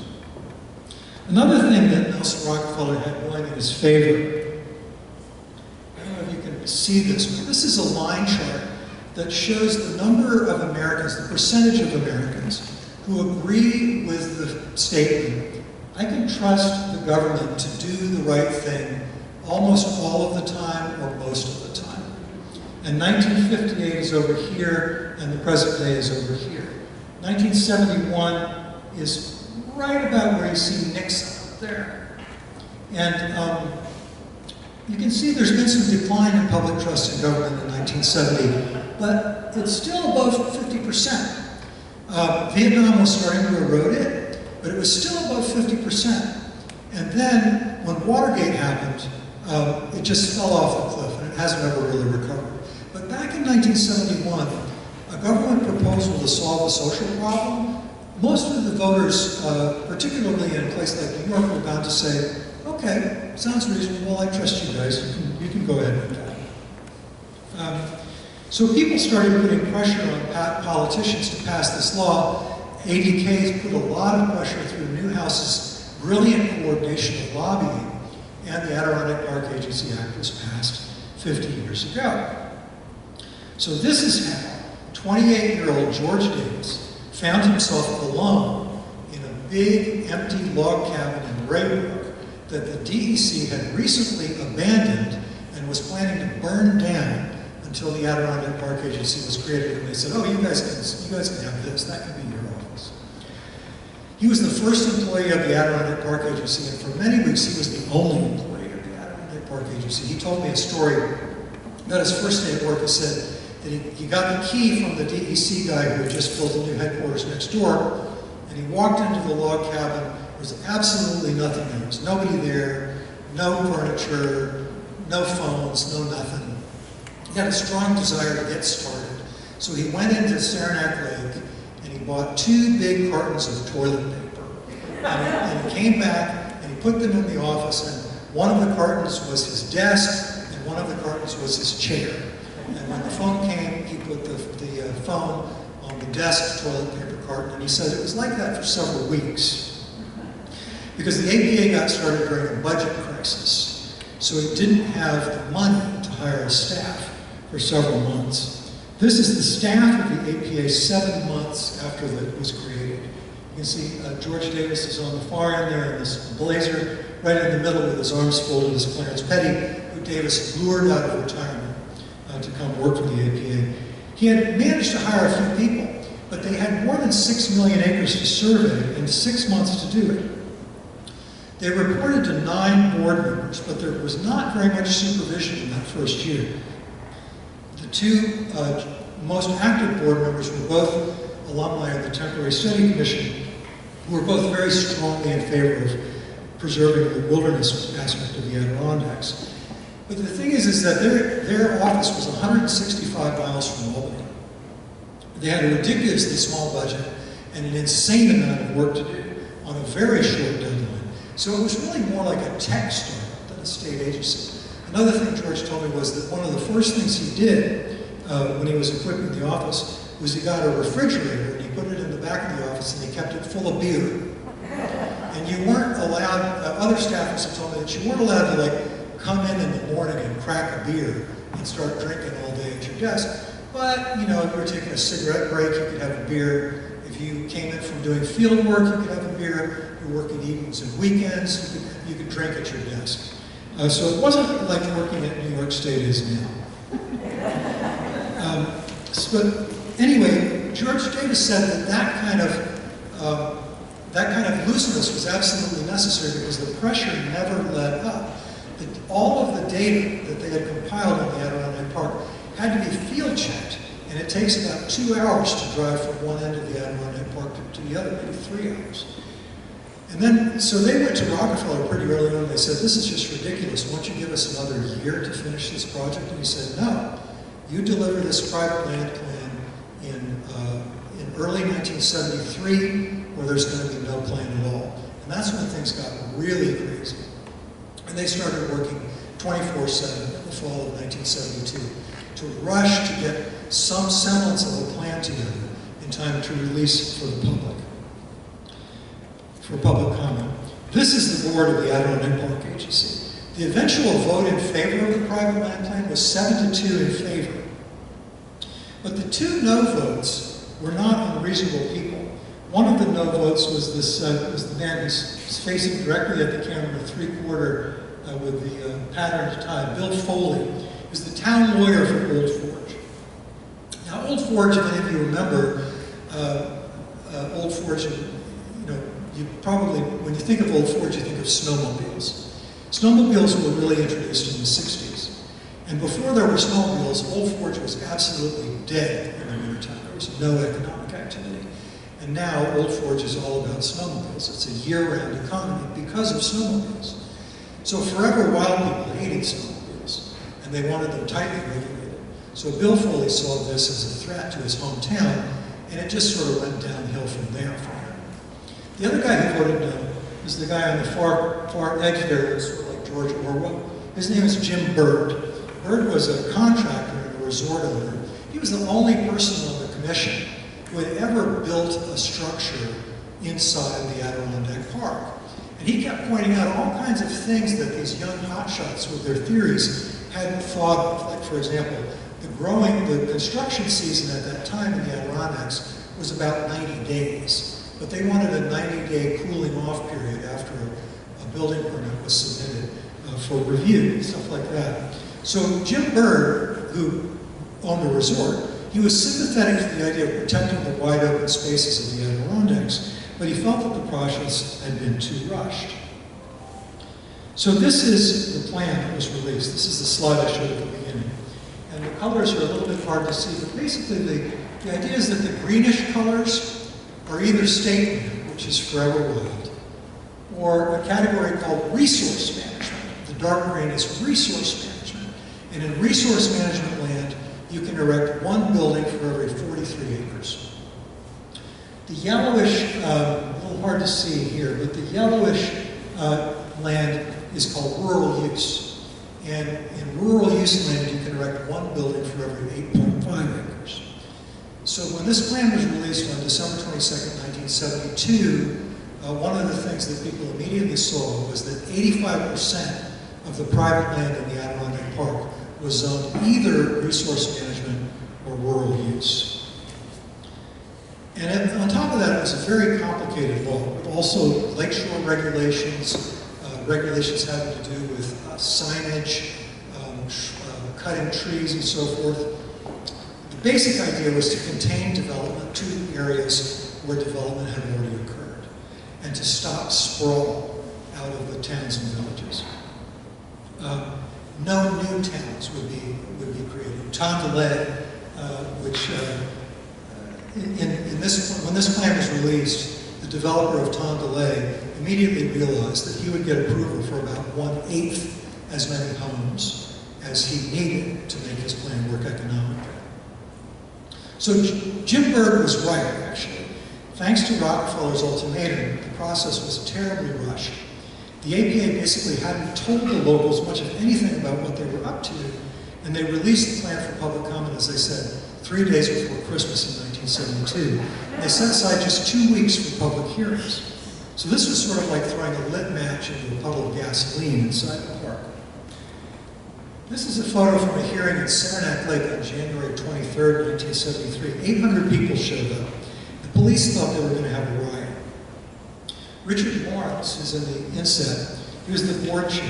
Another thing that Nelson Rockefeller had going in his favor, I don't know if you can see this, but this is a line chart that shows the number of Americans, the percentage of Americans who agree with the statement, I can trust the government to do the right thing almost all of the time or most of the time. And 1958 is over here, and the present day is over here. 1971 is right about where you see Nixon up there. And you can see there's been some decline in public trust in government in 1970, but it's still above 50%. Vietnam was starting to erode it, but it was still above 50%. And then when Watergate happened, It just fell off the cliff, and it hasn't ever really recovered. But back in 1971, a government proposal to solve a social problem, most of the voters, particularly in a place like New York, were bound to say, okay, sounds reasonable, I trust you guys, you can go ahead with that. So people started putting pressure on politicians to pass this law. ADK put a lot of pressure through Newhouse's brilliant coordination of lobbying, and the Adirondack Park Agency Act was passed 50 years ago. So this is how 28-year-old George Davis found himself alone in a big, empty log cabin in Raybrook that the DEC had recently abandoned and was planning to burn down until the Adirondack Park Agency was created. And they said, oh, you guys can have this, that can be your office. He was the first employee of the Adirondack Park Agency, and for many weeks he was the only employee of the Adirondack Park Agency. He told me a story about his first day at work. He said that he got the key from the DEC guy who had just built a new headquarters next door, and he walked into the log cabin. There was absolutely nothing there. There was nobody there, no furniture, no phones, no nothing. He had a strong desire to get started. So he went into Saranac Lake and he bought 2 big cartons of toilet paper. And he came back and he put them in the office, and one of the cartons was his desk and one of the cartons was his chair. And when the phone came, he put the phone on the desk toilet paper carton, and he said it was like that for several weeks. Because the APA got started during a budget crisis, so it didn't have the money to hire a staff for several months. This is the staff of the APA 7 months after it was created. You can see George Davis is on the far end there in this blazer, right in the middle with his arms folded is Clarence Pettit, who Davis lured out of retirement to come work for the APA. He had managed to hire a few people, but they had more than 6 million acres to survey and 6 months to do it. They reported to 9 board members, but there was not very much supervision in that first year. The 2 most active board members were both alumni of the Temporary Study Commission, who were both very strongly in favor of preserving the wilderness aspect of the Adirondacks. But the thing is that their office was 165 miles from Albany. They had a ridiculously small budget and an insane amount of work to do on a very short deadline. So it was really more like a tech startup than a state agency. Another thing George told me was that one of the first things he did when he was equipping the office was he got a refrigerator and he put it in the back of the office and he kept it full of beer. And you weren't allowed, other staffers have told me that you weren't allowed to come in the morning and crack a beer and start drinking all day at your desk. But, you know, if you were taking a cigarette break, you could have a beer. If you came in from doing field work, you could have a beer. If you were working evenings and weekends, you could drink at your desk. So it wasn't like working at New York State is now. But anyway, George Davis said that kind of looseness was absolutely necessary because the pressure never let up. All of the data that they had compiled on the Adirondack Park had to be field checked, and it takes about 2 hours to drive from one end of the Adirondack Park to the other, maybe 3 hours. And then, so they went to Rockefeller pretty early on. They said, this is just ridiculous. Why don't you give us another year to finish this project? And he said, no. You deliver this private land plan in early 1973, or there's going to be no plan at all. And that's when things got really crazy. And they started working 24/7 in the fall of 1972 to rush to get some semblance of a plan together in time to release for the public, for public comment. This is the board of the Adirondack Park Agency. The eventual vote in favor of the private land plan was 7-2 in favor. But the 2 no votes were not unreasonable people. One of the no votes was the man who's facing directly at the camera, 3/4 with the patterned tie, Bill Foley, who's the town lawyer for Old Forge. Now, Old Forge, if any of you remember, Old Forge, you probably, when you think of Old Forge, you think of snowmobiles. Snowmobiles were really introduced in the 60s. And before there were snowmobiles, Old Forge was absolutely dead in the wintertime. There was no economic activity. And now Old Forge is all about snowmobiles. It's a year-round economy because of snowmobiles. So forever, wild people hated snowmobiles, and they wanted them tightly regulated. So Bill Foley saw this as a threat to his hometown, and it just sort of went downhill from there for him. The other guy who voted no was the guy on the far edge there, sort of like George Orwell. His name is Jim Bird. Bird was a contractor and a resort owner. He was the only person on the commission who had ever built a structure inside the Adirondack Park. And he kept pointing out all kinds of things that these young hotshots with their theories hadn't thought of. Like, for example, the construction season at that time in the Adirondacks was about 90 days. But they wanted a 90-day cooling off period after a building permit was submitted for review, stuff like that. So Jim Bird, who owned the resort, he was sympathetic to the idea of protecting the wide open spaces of the Adirondacks, but he felt that the process had been too rushed. So this is the plan that was released. This is the slide I showed at the beginning. And the colors are a little bit hard to see, but basically the idea is that the greenish colors are either state land, which is forever wild, or a category called resource management. The dark green is resource management. And in resource management land, you can erect one building for every 43 acres. The yellowish, a little hard to see here, but the yellowish land is called rural use. And in rural use land, you can erect one building for every 8.5 acres. So when this plan was released on December 22nd, 1972, one of the things that people immediately saw was that 85% of the private land in the Adirondack Park was zoned either resource management or rural use. And on top of that, it was a very complicated law, with also lakeshore regulations, regulations having to do with signage, cutting trees and so forth. The basic idea was to contain development to areas where development had already occurred, and to stop sprawl out of the towns and villages. No new towns would be created. Tamed, which when this plan was released, the developer of Tamed immediately realized that he would get approval for about 1/8 as many homes as he needed to make his plan work economically. So Jim Bird was right, actually. Thanks to Rockefeller's ultimatum, the process was terribly rushed. The APA basically hadn't told the locals much of anything about what they were up to, and they released the plan for public comment, as I said, 3 days before Christmas in 1972. They set aside just 2 weeks for public hearings. So this was sort of like throwing a lit match into a puddle of gasoline inside the park. This is a photo from a hearing in Saranac Lake on January 23rd, 1973. 800 people showed up. The police thought they were going to have a riot. Richard Lawrence, who's in the inset, he was the board chair.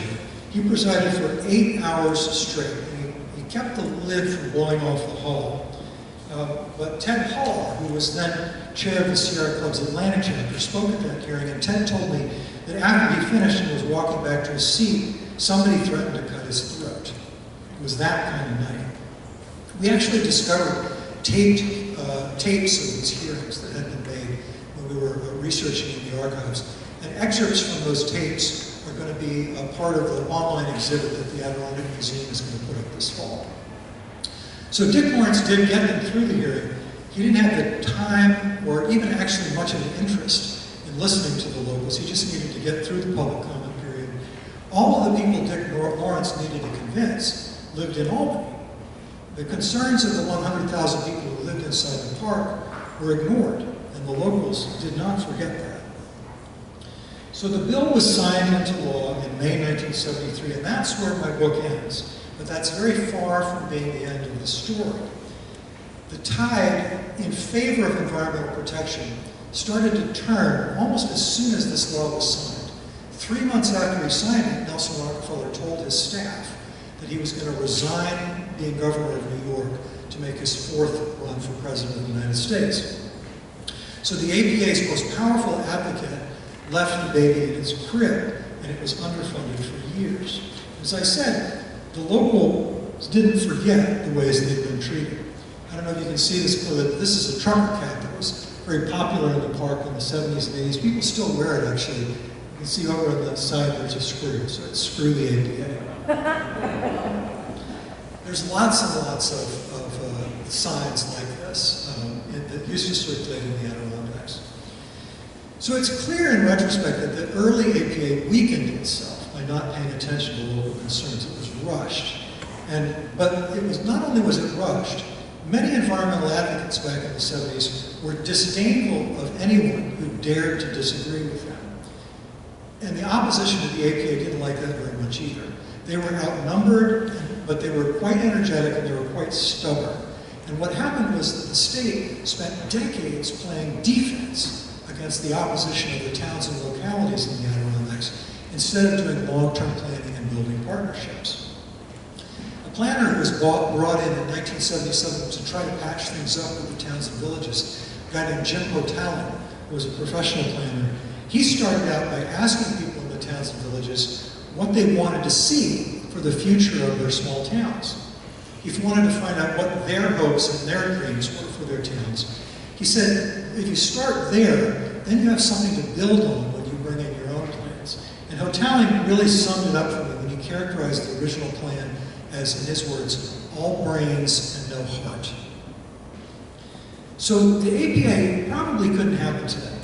He presided for 8 hours straight. And he kept the lid from blowing off the hall. But Ted Hall, who was then chair of the Sierra Club's Atlanta chapter, spoke at that hearing, and Ted told me that after he finished and was walking back to his seat, somebody threatened to cut his throat. It was that kind of night. We actually discovered tapes of these hearings that had been made when we were researching in the archives. And excerpts from those tapes are going to be a part of the online exhibit that the Adirondack Museum is going to put up this fall. So Dick Lawrence did get them through the hearing. He didn't have the time or even actually much of an interest in listening to the locals. He just needed to get through the public comment period. All of the people Dick Lawrence needed to convince lived in Albany. The concerns of the 100,000 people who lived inside the park were ignored, and the locals did not forget that. So the bill was signed into law in May 1973, and that's where my book ends. But that's very far from being the end of the story. The tide in favor of environmental protection started to turn almost as soon as this law was signed. 3 months after he signed it, Nelson Rockefeller told his staff that he was going to resign being governor of New York to make his 4th run for president of the United States. So the APA's most powerful advocate left the baby in his crib, and it was underfunded for years. As I said, the locals didn't forget the ways they'd been treated. I don't know if you can see this clearly, but this is a trucker cap that was very popular in the park in the 70s and 80s. People still wear it, actually, can see over on the side there's a screw, so it's screw the ADA. There's lots and lots of signs like this that used to circulate in the Adirondacks. So it's clear in retrospect that the early APA weakened itself by not paying attention to local concerns. It was rushed. But it was, not only was it rushed, many environmental advocates back in the 70s were disdainful of anyone who dared to disagree with them. And the opposition to the APA didn't like that very much either. They were outnumbered, but they were quite energetic and they were quite stubborn. And what happened was that the state spent decades playing defense against the opposition of the towns and localities in the Adirondacks, instead of doing long-term planning and building partnerships. A planner who was brought in 1977 to try to patch things up with the towns and villages, a guy named Jim Hotalin, who was a professional planner. He started out by asking people in the towns and villages what they wanted to see for the future of their small towns. If you wanted to find out what their hopes and their dreams were for their towns, he said, if you start there, then you have something to build on when you bring in your own plans. And Hotalin really summed it up for me when he characterized the original plan as, in his words, all brains and no heart. So the APA probably couldn't happen today,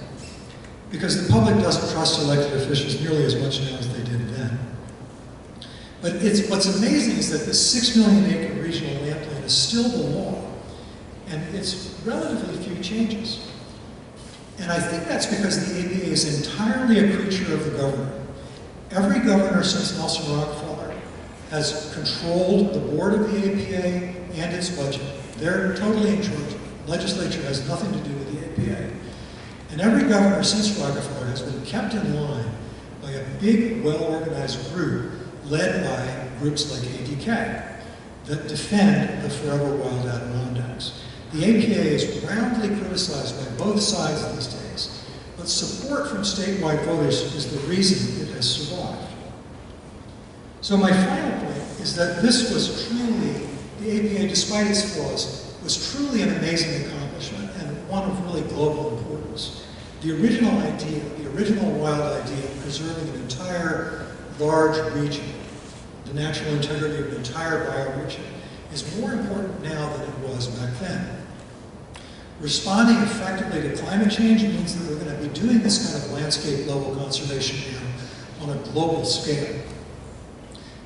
because the public doesn't trust elected officials nearly as much now as they did then. But what's amazing is that the 6 million acre regional land plan is still the law, and it's relatively few changes. And I think that's because the APA is entirely a creature of the governor. Every governor since Nelson Rockefeller has controlled the board of the APA and its budget. They're totally in charge. Legislature has nothing to do with the APA. And every governor since Rockefeller has been kept in line by a big, well-organized group led by groups like ADK that defend the forever wild Adirondacks. The APA is roundly criticized by both sides these days, but support from statewide voters is the reason it has survived. So my final point is that this was truly, the APA, despite its flaws, was truly an amazing accomplishment and one of really global importance. The original idea, the original wild idea of preserving an entire large region, the natural integrity of an entire bioregion, is more important now than it was back then. Responding effectively to climate change means that we're going to be doing this kind of landscape level conservation now on a global scale.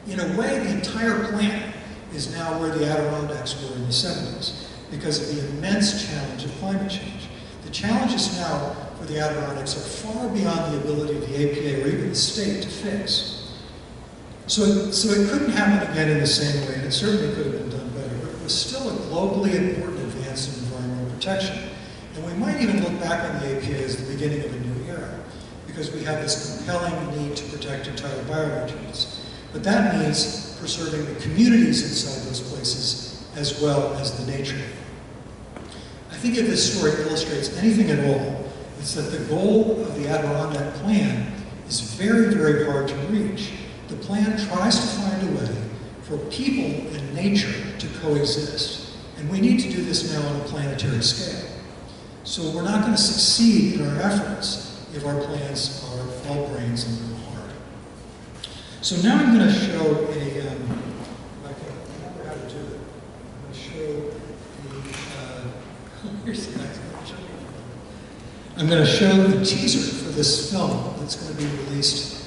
In a way, the entire planet is now where the Adirondacks were in the 70s because of the immense challenge of climate change. The challenges now for the Adirondacks are far beyond the ability of the APA or even the state to fix. So it couldn't happen again in the same way, and it certainly could have been done better, but it was still a globally important advance in environmental protection. And we might even look back on the APA as the beginning of a new era, because we have this compelling need to protect entire bioregions. But that means preserving the communities inside those places as well as the nature. I think if this story illustrates anything at all, it's that the goal of the Adirondack Plan is very, very hard to reach. The plan tries to find a way for people and nature to coexist. And we need to do this now on a planetary scale. So we're not going to succeed in our efforts if our plans are all brains and no heart. So now I'm going to show a, I remember how to do it. I'm going to show the, here's the next one. I'm going to show the teaser for this film that's going to be released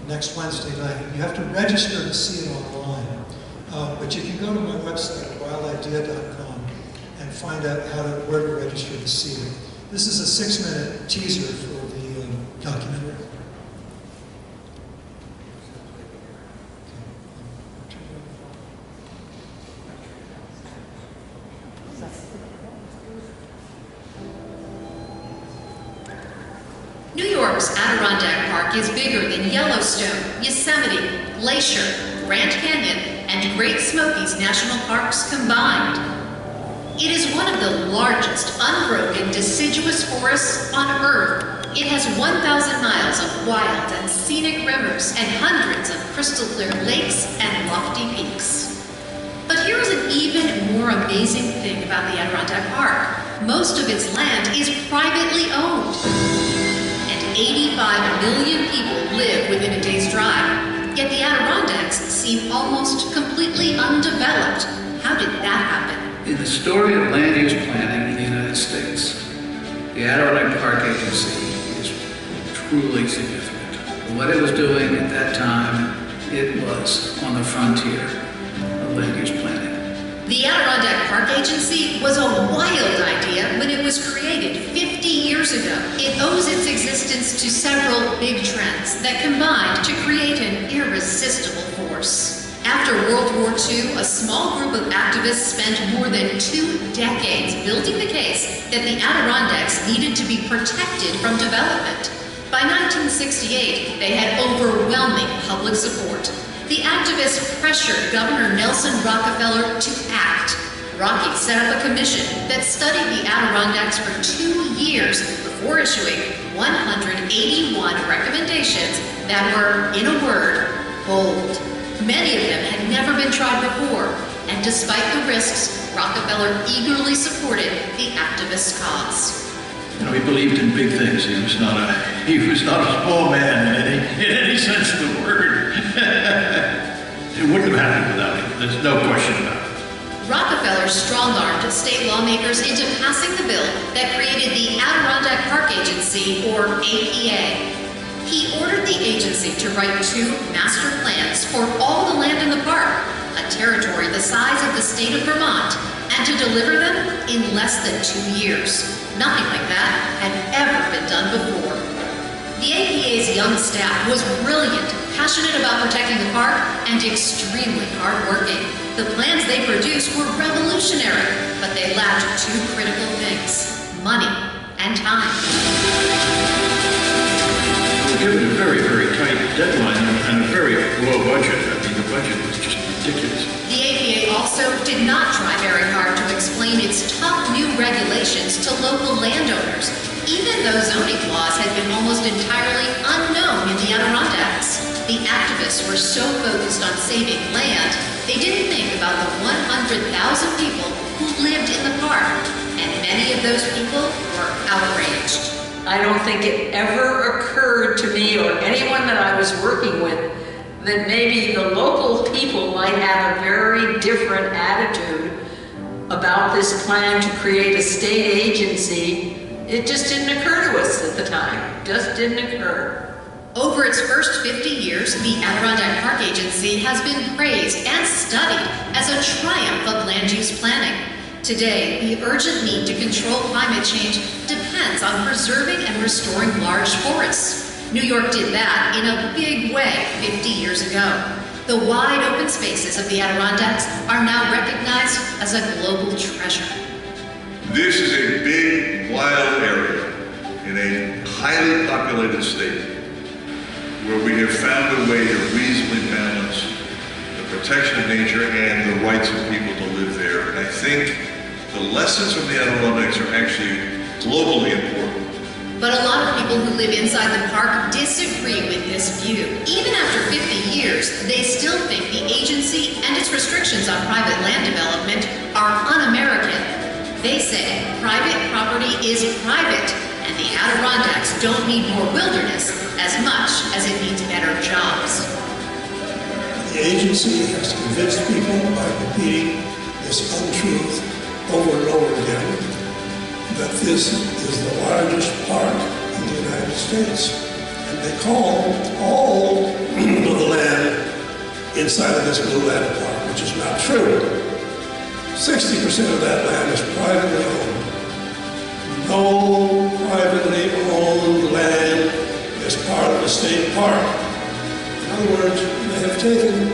next Wednesday night. You have to register to see it online, but you can go to my website, wildidea.com, and find out where to register to see it. This is a 6-minute teaser for the documentary. New York's Adirondack Park is bigger than Yellowstone, Yosemite, Glacier, Grand Canyon, and Great Smokies National Parks combined. It is one of the largest unbroken deciduous forests on Earth. It has 1,000 miles of wild and scenic rivers and hundreds of crystal clear lakes and lofty peaks. But here is an even more amazing thing about the Adirondack Park. Most of its land is privately owned. And 85 million people live within a day's drive, yet the Adirondacks seem almost completely undeveloped. How did that happen? In the story of land use planning in the United States, the Adirondack Park Agency is truly significant. What it was doing at that time, it was on the frontier of land use planning. The Adirondack Park Agency was a wild idea when it was created 50 years ago. It owes its existence to several big trends that combined to create an irresistible force. After World War II, a small group of activists spent more than 2 decades building the case that the Adirondacks needed to be protected from development. By 1968, they had overwhelming public support. The activists pressured Governor Nelson Rockefeller to act. Rocky set up a commission that studied the Adirondacks for 2 years before issuing 181 recommendations that were, in a word, bold. Many of them had never been tried before, and despite the risks, Rockefeller eagerly supported the activists' cause. You know, he believed in big things. He was not a small man in any sense of the word. It wouldn't have happened without him. There's no question about it. Rockefeller strong-armed state lawmakers into passing the bill that created the Adirondack Park Agency, or APA. He ordered the agency to write 2 master plans for all the land in the park, a territory the size of the state of Vermont, and to deliver them in less than 2 years. Nothing like that had ever been done before. The APA's young staff was brilliant, passionate about protecting the park, and extremely hardworking. The plans they produced were revolutionary, but they lacked 2 critical things: money and time. Given a very, very tight deadline and a very low budget, I mean, the budget was just ridiculous. The APA also did not try very hard to explain its tough new regulations to local landowners, even though zoning laws had been almost entirely unknown in the Adirondacks. The activists were so focused on saving land, they didn't think about the 100,000 people who lived in the park, and many of those people were outraged. I don't think it ever occurred to me or anyone that I was working with that maybe the local people might have a very different attitude about this plan to create a state agency. It just didn't occur to us at the time. It just didn't occur. Over its first 50 years, the Adirondack Park Agency has been praised and studied as a triumph of land use planning. Today, the urgent need to control climate change depends on preserving and restoring large forests. New York did that in a big way 50 years ago. The wide open spaces of the Adirondacks are now recognized as a global treasure. This is a big, wild area in a highly populated state where we have found a way to reasonably balance the protection of nature and the rights of people to live there. And I think the lessons from the Adirondacks are actually globally important. But a lot of people who live inside the park disagree with this view. Even after 50 years, they still think the agency and its restrictions on private land development are un-American. They say private property is private, and the Adirondacks don't need more wilderness as much as it needs better jobs. The agency has convinced people by repeating this untruth over and over again that this is the largest park in the United States. And they call all of the land inside of this Blue Land Park, which is not true. 60% of that land is privately owned. No privately owned land is part of a state park. In other words, they have taken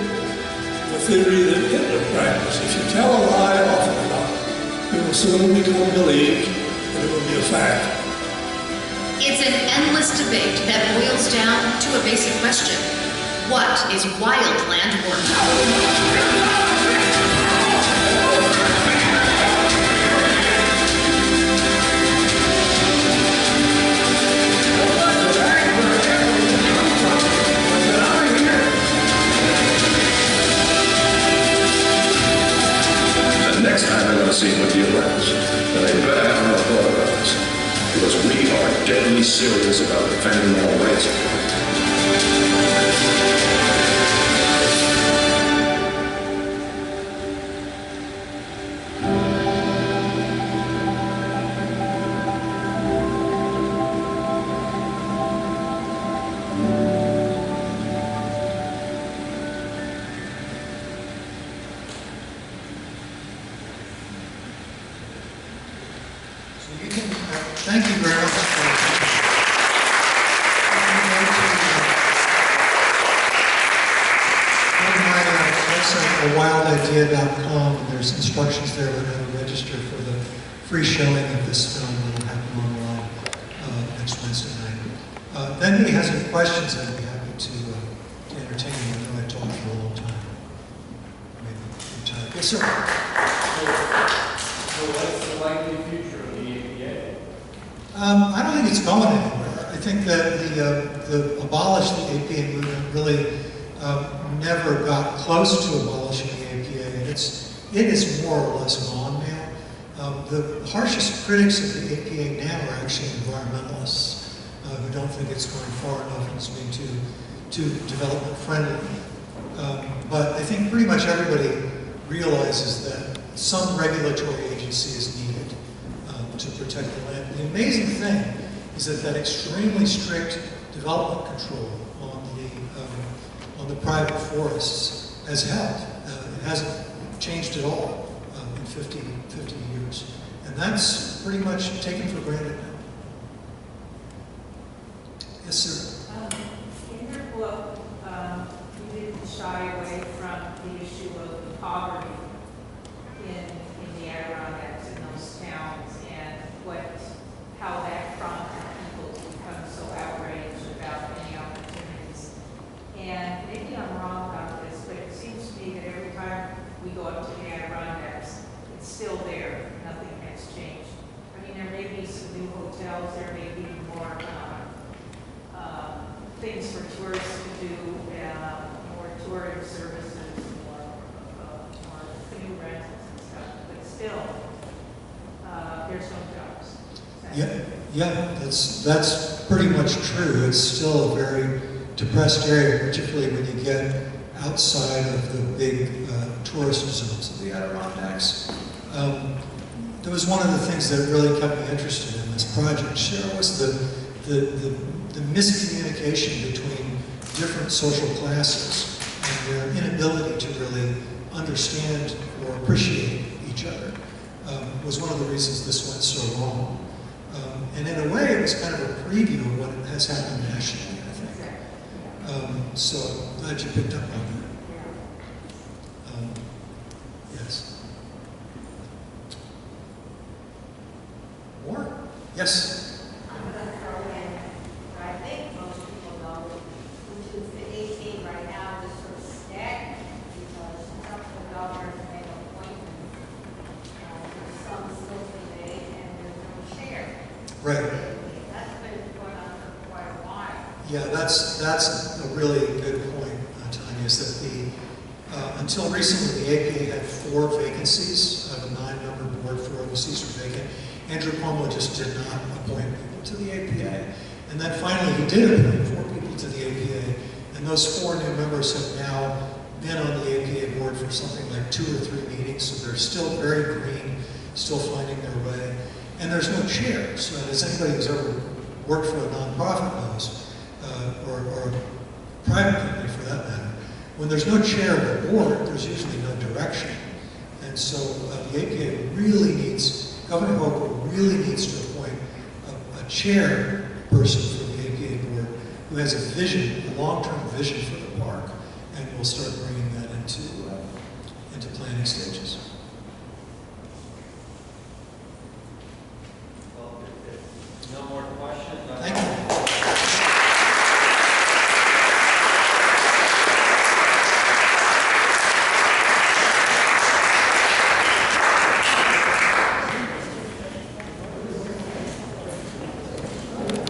the theory that Hitler practiced. If you tell a lie often enough, it will soon become believed, and it will be a fact. It's an endless debate that boils down to a basic question. What is wildland worth? Next time I'm going to see what you last. But I bet I have no thought about this. Because we are deadly serious about defending all rights. Thank you very much. Go to my website, awildidea.com, and there's instructions there on how to register for the free showing of this film that will happen online next Wednesday night. If anybody has any questions, I'd be happy to entertain you. I know I talked for a long time. Maybe time. Yes, sir. So what's the likely future of the APA? I don't think it's going anywhere. I think that the abolish the APA movement really never got close to abolishing the APA, and it is more or less gone now. The harshest critics of the APA now are actually environmentalists who don't think it's going far enough and it's being too development friendly. But I think pretty much everybody realizes that some regulatory agency is needed to protect the land. The amazing thing is that extremely strict development control on the private forests has held. It hasn't changed at all in 50 years. And that's pretty much taken for granted now. Yes, sir. In your book, you didn't shy away from the issue of poverty in the Adirondacks, in those towns, and how that prompted people to become so outraged about any opportunities. And maybe I'm wrong about this, but it seems to me that every time we go up to the Adirondacks, it's still there. Nothing has changed. I mean, there may be some new hotels, there may be more things for tourists to do, more touring services, more canoe rentals and stuff, but still, there's no jobs. Yeah, that's pretty much true. It's still a very depressed area, particularly when you get outside of the big tourist zones of the Adirondacks. There was one of the things that really kept me interested in this project, Cheryl, was the miscommunication between different social classes and their inability to really understand or appreciate each other was one of the reasons this went so wrong. And in a way, it was kind of a preview of what has happened nationally, I think. So I'm glad you picked up on that. Yes. More? Yes. I'm going to throw in what I think most people know, which is the APA right now is sort of stagnant because the governors make appointments. There's some still today and there's no chair. Right. That's been going on for quite a while. Yeah, that's a really good point, Tanya, is that until recently the APA had 4 vacancies. The 9-member board, 4 of the seats were vacant. Andrew Cuomo just did not appoint people to the APA. And then finally he did appoint 4 people to the APA. And those 4 new members have now been on the APA board for something like 2 or 3 meetings, so they're still very green, still finding their way. And there's no chair. So as anybody who's ever worked for a nonprofit knows, or a private company for that matter, when there's no chair of the board, there's usually no direction. And so the APA really needs, Governor Hochul really needs to appoint a chair person for the APA board who has a vision, a long-term vision for the park, and we'll start bringing that into planning stages.